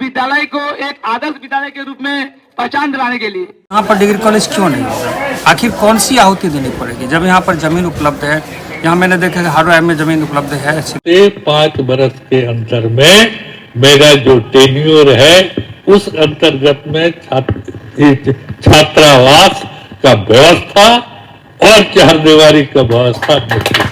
विद्यालय को एक आदर्श विद्यालय के रूप में पहचान दिलाने के लिए यहाँ पर डिग्री कॉलेज क्यों नहीं होगा? आखिर कौन सी आहुति देनी पड़ेगी जब यहाँ पर जमीन उपलब्ध है? यहाँ मैंने देखा कि हर में जमीन उपलब्ध है। 5 बरस के अंतर में मेरा जो टेन्योर है उस अंतर्गत में छात्रावास का व्यवस्था और चारदीवारी का व्यवस्था निश्चित।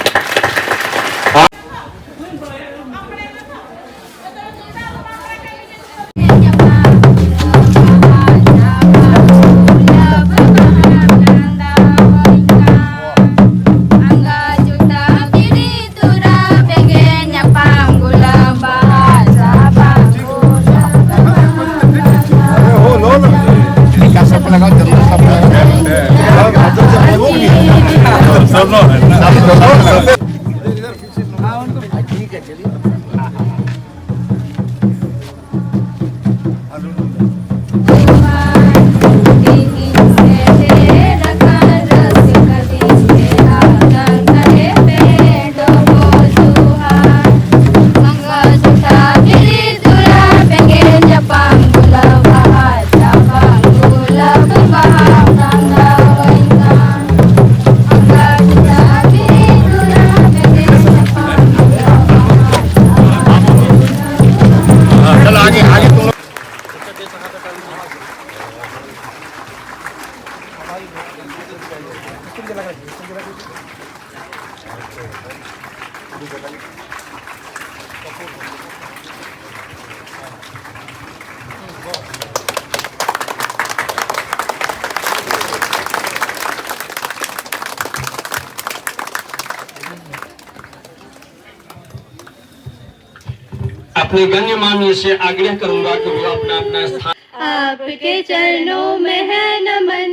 अपने गण्यमान्य से आग्रह करूंगा कि वो अपना अपना स्थान। आपके चरणों में है नमन,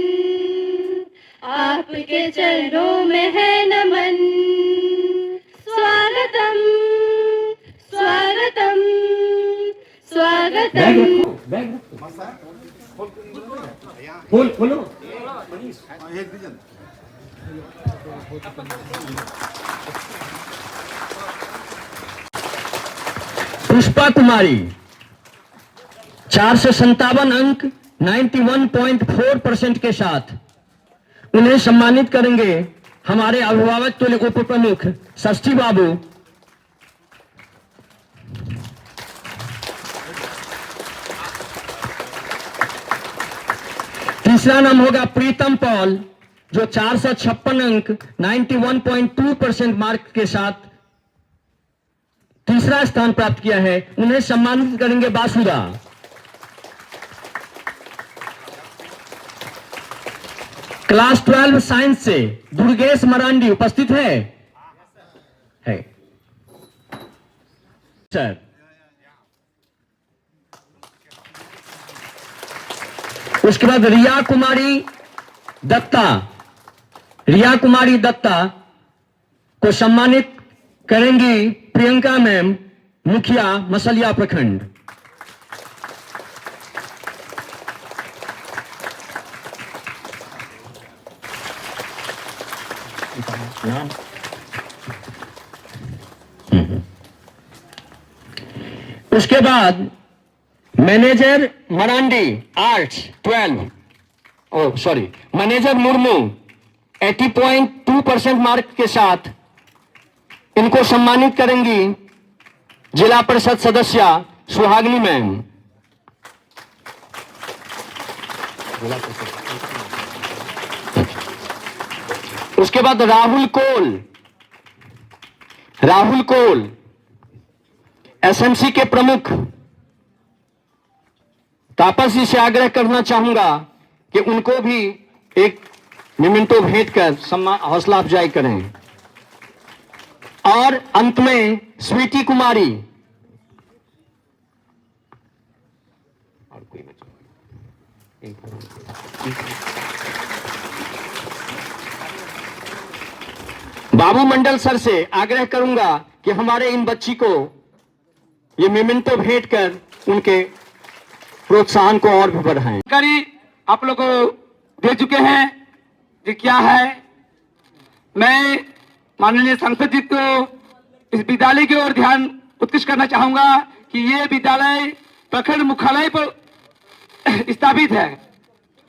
आपके चरणों में है नमन। स्वागतम स्वागतम स्वागतम। खोलो पुष्पा कुमारी 457 अंक 91.4% के साथ उन्हें सम्मानित करेंगे हमारे अभिभावक तुल्य उप प्रमुख षष्ठी बाबू। तीसरा नाम होगा प्रीतम पॉल जो 456 अंक 91.2% मार्क के साथ तीसरा स्थान प्राप्त किया है। उन्हें सम्मानित करेंगे बासुदा। क्लास 12 साइंस से दुर्गेश मरांडी उपस्थित है सर। उसके बाद रिया कुमारी दत्ता को सम्मानित करेंगी प्रियंका मैम, मुखिया मसलिया प्रखंड। उसके बाद manager Marandi arts 12 manager Murmu 80.2% mark के साथ इनको सम्मानित करेंगी जिला परिषद सदस्य सुहागिनी मैम। उसके बाद राहुल कोल एसएमसी के प्रमुख। तापस जी से आग्रह करना चाहूंगा कि उनको भी एक मोमेंटो भेंट कर हौसला अफजाई करें। और अंत में स्वीटी कुमारी और कोई बाबू मंडल सर से आग्रह करूंगा कि हमारे इन बच्ची को ये मोमेंटो भेंट कर उनके प्रोत्साहन को और भी बढ़ाएं। जानकारी आप लोग को दे चुके हैं कि क्या है। मैं माननीय सांसद जी को इस विद्यालय की ओर ध्यान उत्कृष्ट करना चाहूंगा कि ये विद्यालय प्रखंड मुख्यालय पर स्थापित है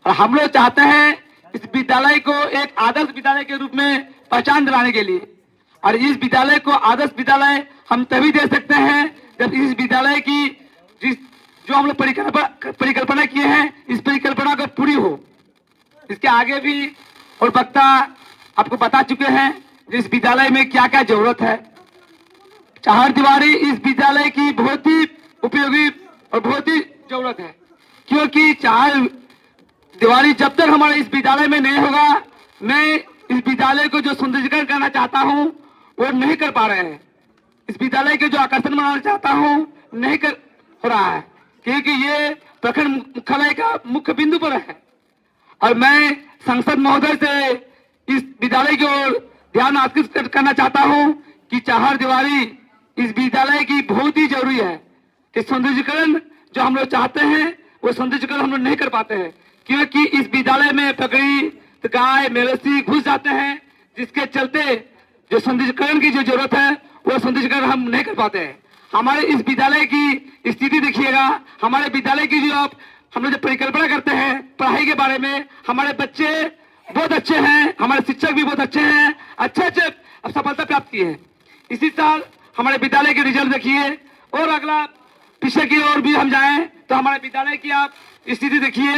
और हम लोग चाहते हैं इस विद्यालय को एक आदर्श विद्यालय के रूप में पहचान दिलाने के लिए। और इस विद्यालय को आदर्श विद्यालय हम तभी दे सकते हैं जब इस विद्यालय की जो हम लोग परिकल्पना किए हैं इस परिकल्पना अगर पूरी हो। इसके आगे भी और वक्ता आपको बता चुके हैं इस विद्यालय में क्या क्या जरूरत है। चार दीवारी इस विद्यालय की बहुत ही उपयोगी और बहुत ही जरूरत है, क्योंकि चार दीवारी जब तक हमारे इस विद्यालय में नहीं होगा, मैं इस विद्यालय को जो सुंदरीकरण करना चाहता हूं वो नहीं कर पा रहे हैं। इस विद्यालय के जो आकर्षण बनाना चाहता हूं नहीं कर हो रहा है, क्योंकि ये प्रखंड मुख्यालय का मुख्य बिंदु पर है। और मैं सांसद महोदय से इस विद्यालय की ओर ध्यान आकर्षित करना चाहता हूं कि चार दीवारी इस विद्यालय की बहुत ही जरूरी है। इस सौंदर्यीकरण जो हम लोग चाहते हैं वो सौंदर्यीकरण हम लोग नहीं कर पाते हैं, क्योंकि इस विद्यालय में बकरी गाय मवेशी घुस जाते हैं, जिसके चलते जो सौंदर्यीकरण की जो जरूरत है वो सौंदर्यीकरण हम नहीं कर पाते हैं। हमारे इस विद्यालय की स्थिति देखिएगा, हमारे विद्यालय की जो हम लोग जो परिकल्पना करते हैं पढ़ाई के बारे में, हमारे बच्चे बहुत अच्छे हैं, हमारे शिक्षक भी बहुत अच्छे हैं, अच्छे सफलता प्राप्त किए हैं। इसी साल हमारे विद्यालय के रिजल्ट देखिए, और अगला पीछे की ओर भी हम जाएं तो हमारे विद्यालय की आप स्थिति देखिए।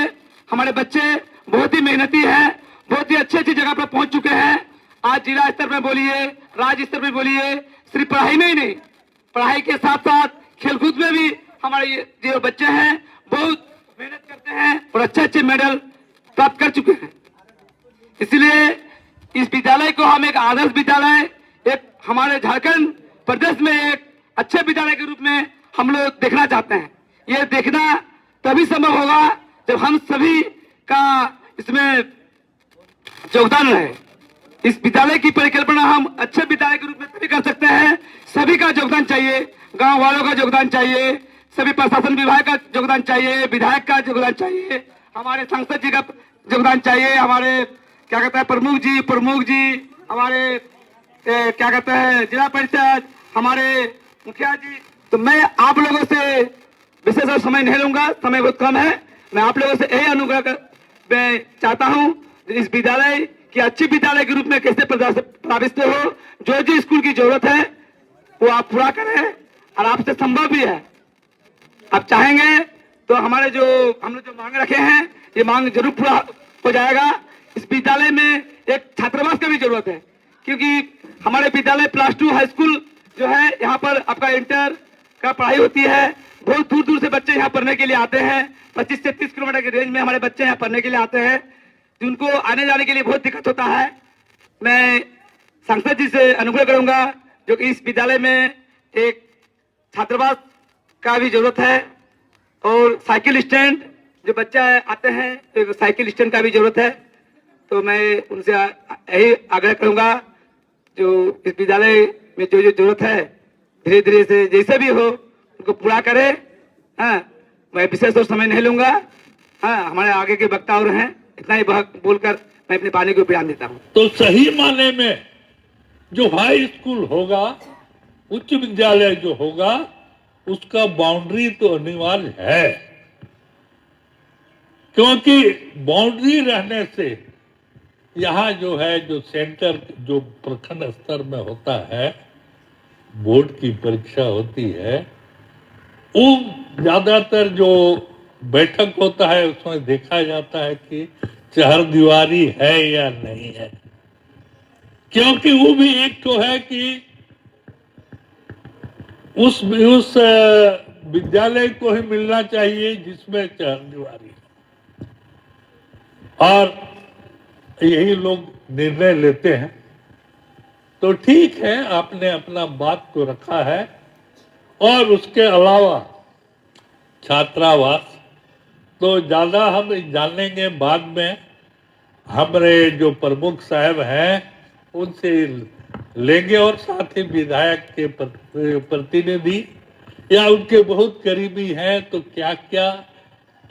हमारे बच्चे बहुत ही मेहनती हैं, बहुत ही अच्छी जगह पर पहुंच चुके हैं। आज जिला स्तर पर बोलिए, राज्य स्तर पर बोलिए, सिर्फ पढ़ाई में ही नहीं, पढ़ाई के साथ साथ खेलकूद में भी हमारे जो बच्चे हैं बहुत मेहनत करते हैं और अच्छे मेडल प्राप्त कर चुके हैं। इसलिए इस विद्यालय को हम एक आदर्श विद्यालय, एक हमारे झारखंड प्रदेश में एक अच्छे विद्यालय के रूप में हम लोग देखना चाहते हैं। ये देखना तभी संभव होगा जब हम सभी का इसमें योगदान रहे। इस विद्यालय की परिकल्पना हम अच्छे विद्यालय के रूप में तभी कर सकते हैं, सभी का योगदान चाहिए, गांव वालों का योगदान चाहिए, सभी प्रशासन विभाग का योगदान चाहिए, विधायक का योगदान चाहिए, हमारे सांसद जी का योगदान चाहिए, हमारे क्या कहते हैं प्रमुख जी, हमारे क्या कहते हैं जिला परिषद, हमारे मुखिया जी। तो मैं आप लोगों से विशेष और समय नहीं लूंगा, समय बहुत कम है। मैं आप लोगों से यही अनुग्रह मैं चाहता हूं इस विद्यालय की अच्छी विद्यालय के रूप में कैसे प्रभावित हो, जो स्कूल की जरूरत है वो आप पूरा करें, और आपसे संभव भी है। आप चाहेंगे तो हमारे जो हम लोग जो मांग रखे हैं ये मांग जरूर पूरा हो जाएगा। इस विद्यालय में एक छात्रावास की भी जरूरत है, क्योंकि हमारे विद्यालय +2 हाई स्कूल जो है यहाँ पर आपका इंटर का पढ़ाई होती है। बहुत दूर दूर से बच्चे यहाँ पढ़ने के लिए आते हैं, 25 से 30 किलोमीटर के रेंज में हमारे बच्चे यहाँ पढ़ने के लिए आते हैं, जिनको आने जाने के लिए बहुत दिक्कत होता है। मैं सांसद जी से अनुग्रह करूंगा जो कि इस विद्यालय में एक छात्रावास का भी जरूरत है, और साइकिल स्टैंड जो बच्चे आते हैं एक साइकिल स्टैंड का भी जरूरत है। तो मैं उनसे यही आग्रह करूंगा जो इस विद्यालय में जो जरूरत है धीरे धीरे से जैसे भी हो उनको पूरा करे। हाँ, मैं विशेष और समय नहीं लूंगा। हाँ, हमारे आगे के वक्ता और हैं, इतना ही बोलकर मैं अपने पानी को बयान देता हूँ। तो सही माने में जो हाई स्कूल होगा, उच्च विद्यालय जो होगा, उसका बाउंड्री तो अनिवार्य है, क्योंकि बाउंड्री रहने से यहाँ जो है जो सेंटर जो प्रखंड स्तर में होता है, बोर्ड की परीक्षा होती है, वो ज्यादातर जो बैठक होता है उसमें देखा जाता है कि चार दीवारी है या नहीं है, क्योंकि वो भी एक तो है कि उस विद्यालय को ही मिलना चाहिए जिसमें चार दीवारी है, और यही लोग निर्णय लेते हैं। तो ठीक है, आपने अपना बात को रखा है। और उसके अलावा छात्रावास तो ज्यादा हम जानेंगे बाद में, हमारे जो प्रमुख साहब हैं उनसे लेंगे, और साथ ही विधायक के प्रतिनिधि या उनके बहुत करीबी हैं तो क्या क्या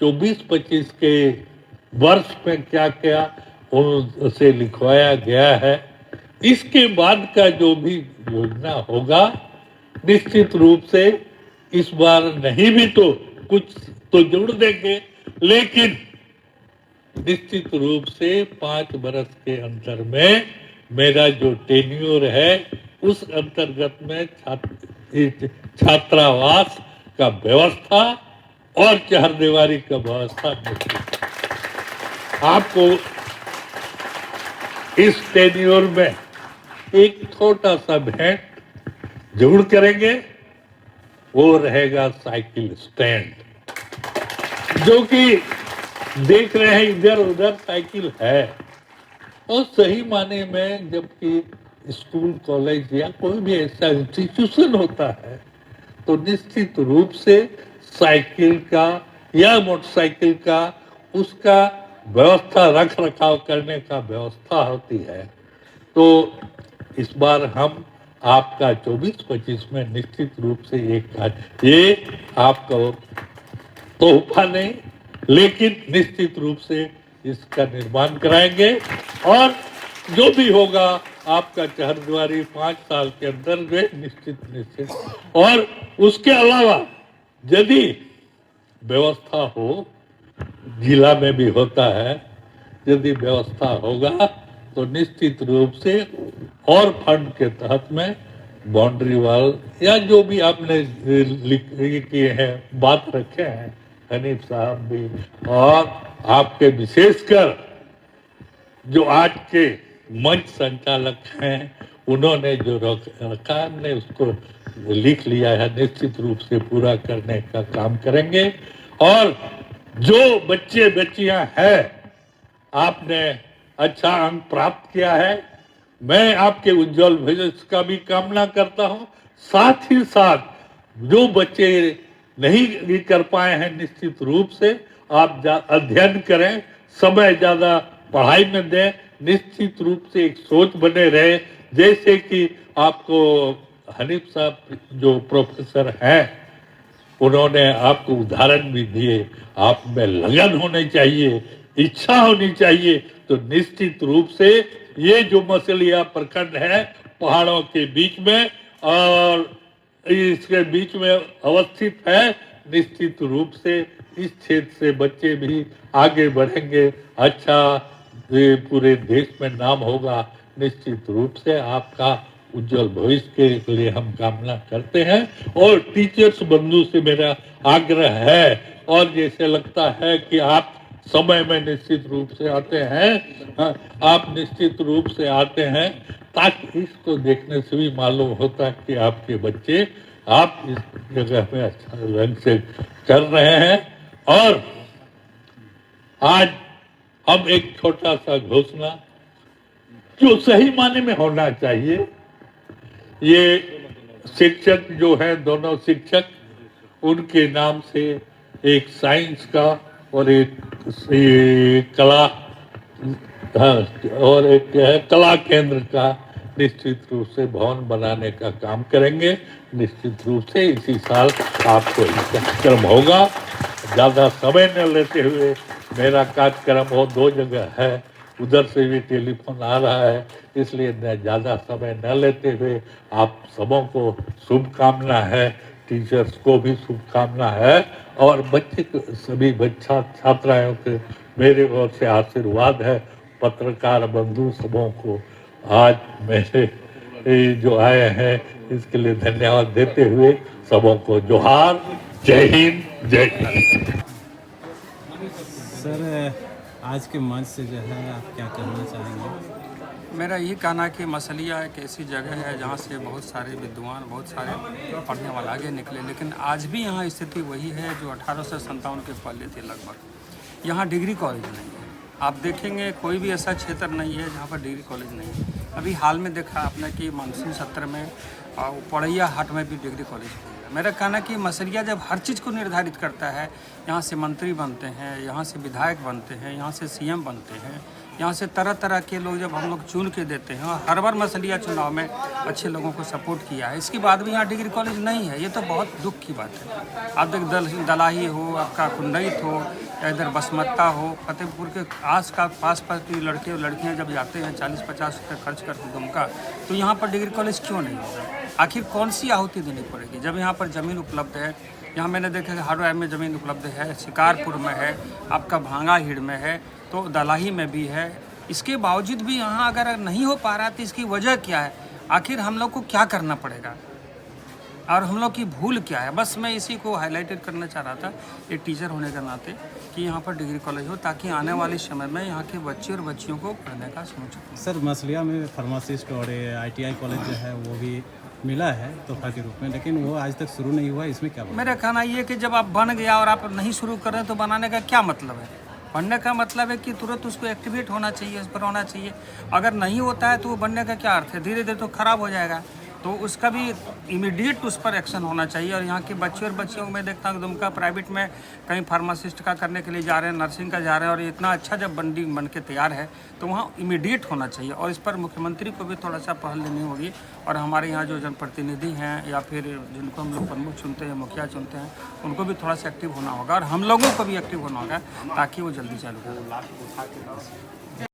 24-25 के वर्ष में क्या क्या उनसे लिखवाया गया है। इसके बाद का जो भी योजना होगा निश्चित रूप से इस बार नहीं भी तो कुछ तो जरूर देंगे, लेकिन निश्चित रूप से 5 वर्ष के अंतर में मेरा जो टेन्योर है उस अंतर्गत में छात्रावास का व्यवस्था और चहारदीवारी का व्यवस्था निश्चित। आपको इस टेन्योर में एक छोटा सा भेंट जरूर करेंगे, वो रहेगा साइकिल स्टैंड, जो कि देख रहे हैं इधर उधर साइकिल है। और सही माने में जबकि स्कूल कॉलेज या कोई भी ऐसा इंस्टीट्यूशन होता है तो निश्चित रूप से साइकिल का या मोटरसाइकिल का उसका व्यवस्था रख रखाव करने का व्यवस्था होती है। तो इस बार हम आपका 24-25 में निश्चित रूप से ये आपका तोहफा नहीं, लेकिन निश्चित रूप से इसका निर्माण कराएंगे और जो भी होगा आपका चहारदीवारी 5 साल के अंदर जो निश्चित। और उसके अलावा यदि व्यवस्था हो, जिला में भी होता है, यदि व्यवस्था होगा तो निश्चित रूप से और फंड के तहत में बाउंड्री वाल या जो भी आपने किए हैं बात रखे हैं हनीफ साहब भी, और आपके विशेषकर जो आज के मंच संचालक हैं उन्होंने जो रखा हमने उसको लिख लिया है, निश्चित रूप से पूरा करने का काम करेंगे। और जो बच्चे बच्चियां हैं आपने अच्छा अंक प्राप्त किया है, मैं आपके उज्जवल भविष्य का भी कामना करता हूं। साथ ही साथ जो बच्चे नहीं कर पाए हैं निश्चित रूप से आप अध्ययन करें, समय ज्यादा पढ़ाई में दें, निश्चित रूप से एक सोच बने रहे। जैसे कि आपको हनीफ साहब जो प्रोफेसर हैं उन्होंने आपको उदाहरण भी दिए, आप में लगन होनी चाहिए, इच्छा होनी चाहिए। तो निश्चित रूप से ये जो मसलिया प्रखंड है पहाड़ों के बीच में और इसके बीच में अवस्थित है, निश्चित रूप से इस क्षेत्र से बच्चे भी आगे बढ़ेंगे, अच्छा पूरे देश में नाम होगा। निश्चित रूप से आपका उज्जवल भविष्य के लिए हम कामना करते हैं। और टीचर्स बंधु से मेरा आग्रह है, और जैसे लगता है कि आप समय में निश्चित रूप से आते हैं, आप निश्चित रूप से आते हैं ताकि इसको देखने से भी मालूम होता है कि आपके बच्चे आप इस जगह में अच्छा रंग से कर रहे हैं। और आज हम एक छोटा सा घोषणा जो सही माने में होना चाहिए, ये शिक्षक जो है दोनों शिक्षक उनके नाम से एक साइंस का और एक कला और एक कला केंद्र का निश्चित रूप से भवन बनाने का काम करेंगे। निश्चित रूप से इसी साल आपको इसका कार्यक्रम होगा। ज़्यादा समय न लेते हुए मेरा कार्यक्रम वो 2 जगह है, उधर से भी टेलीफोन आ रहा है, इसलिए ज़्यादा समय न लेते हुए आप सबों को शुभकामना है, टीचर्स को भी शुभकामना है और बच्चे को सभी छात्राओं के मेरे ओर से आशीर्वाद है। पत्रकार बंधु सबों को आज मेरे जो आए हैं इसके लिए धन्यवाद देते हुए सबों को जोहार, जय हिंद, जय भारत। सर, आज के मंच से जो है आप क्या कहना चाहेंगे? मेरा यही कहना है कि मसलिया एक ऐसी जगह है जहाँ से बहुत सारे विद्वान, बहुत सारे पढ़ने वाले आगे निकले, लेकिन आज भी यहाँ स्थिति वही है जो 1857 के पहले थी लगभग। यहाँ डिग्री कॉलेज नहीं है। आप देखेंगे कोई भी ऐसा क्षेत्र नहीं है जहाँ पर डिग्री कॉलेज नहीं है। अभी हाल में देखा आपने कि मानसून सत्र में पड़ैया हाट में भी डिग्री कॉलेज हो गया। मेरा कहना कि मसलिया जब हर चीज़ को निर्धारित करता है, यहाँ से मंत्री बनते हैं, यहाँ से विधायक बनते हैं, यहाँ से सीएम बनते हैं, यहाँ से तरह तरह के लोग जब हम लोग चुन के देते हैं, और हर बार मसलिया चुनाव में अच्छे लोगों को सपोर्ट किया है, इसके बाद भी यहाँ डिग्री कॉलेज नहीं है, ये तो बहुत दुख की बात है। आप देख दलाही हो, आपका कुंडईत हो, या इधर बसमत्ता हो, फतेहपुर के पास के लड़के और लड़कियाँ जब जाते हैं 40-50 रुपये खर्च करके दुमका, तो यहाँ पर डिग्री कॉलेज क्यों नहीं होगा? आखिर कौन सी आहुति देनी पड़ेगी जब यहाँ पर ज़मीन उपलब्ध है, यहाँ मैंने देखा कि हर में ज़मीन उपलब्ध है, शिकारपुर में है, आपका भांगाहीड़ में है, तो दलाही में भी है। इसके बावजूद भी यहाँ अगर नहीं हो पा रहा तो इसकी वजह क्या है? आखिर हम लोग को क्या करना पड़ेगा और हम लोग की भूल क्या है? बस मैं इसी को हाईलाइटेड करना चाह रहा था एक टीचर होने के नाते कि यहाँ पर डिग्री कॉलेज हो, ताकि आने वाले समय में यहाँ के बच्चे और बच्चियों को पढ़ने का सोच। सर मसलिया में फार्मासिस्ट और ITI कॉलेज जो है वो भी मिला है तोहफा के रूप में, लेकिन वो आज तक शुरू नहीं हुआ, इसमें क्या बोलूं? मेरा कहना ये कि जब आप बन गया और आप नहीं शुरू कर रहे तो बनाने का क्या मतलब है? बनने का मतलब है कि तुरंत उसको एक्टिवेट होना चाहिए, उस पर होना चाहिए। अगर नहीं होता है तो वो बनने का क्या अर्थ है? धीरे धीरे तो ख़राब हो जाएगा। तो उसका भी इमीडिएट उस पर एक्शन होना चाहिए। और यहाँ के बच्चे और बच्चियों को मैं देखता हूँ दुमका प्राइवेट में कहीं फार्मासिस्ट का करने के लिए जा रहे हैं, नर्सिंग का जा रहे हैं, और इतना अच्छा जब बन के तैयार है तो वहाँ इमीडिएट होना चाहिए। और इस पर मुख्यमंत्री को भी थोड़ा सा पहल लेनी होगी, और हमारे यहाँ जो जनप्रतिनिधि हैं या फिर जिनको हम लोग प्रमुख चुनते हैं, मुखिया चुनते हैं, उनको भी थोड़ा सा एक्टिव होना होगा और हम लोगों को भी एक्टिव होना होगा ताकि वो जल्दी चालू करें।